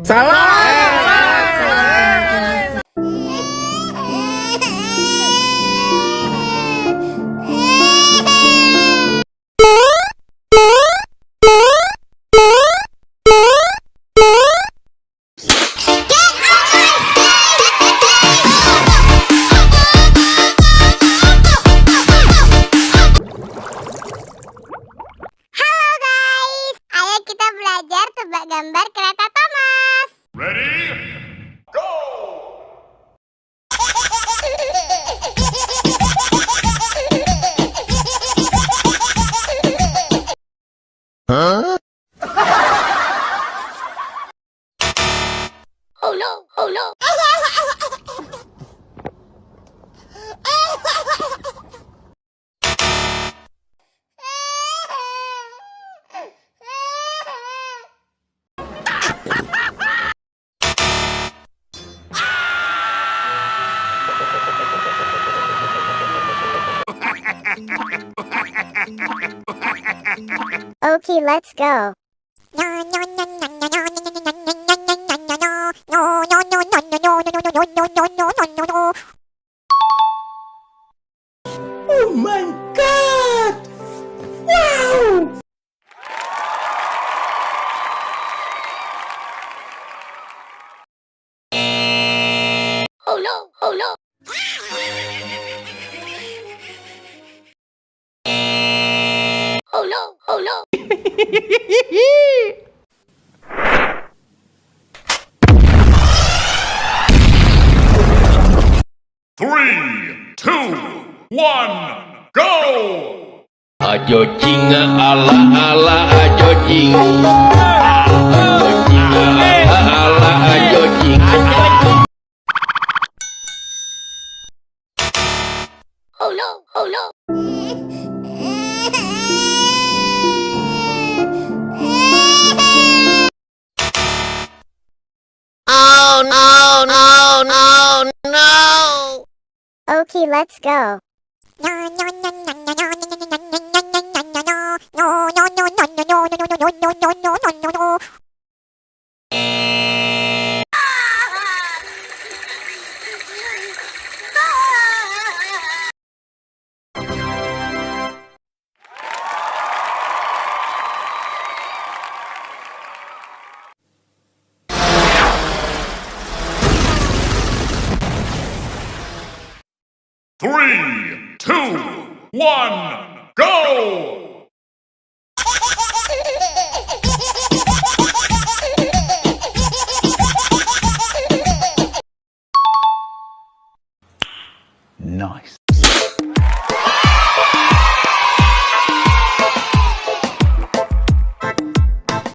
Salah. Ayo kita belajar tebak gambar kereta Thomas. Ready? Go! Huh? Oh no, oh no. Okay, let's go. Oh my God! Wow! Oh no, oh no. Oh no, oh no. Three, two, one, go! Ayo jing ala ala ayo jing. Ayo jing ala ala ayo jing. Oh no, oh no. Oh no no no no. Okay, let's go. Three, two, one, go! Nice.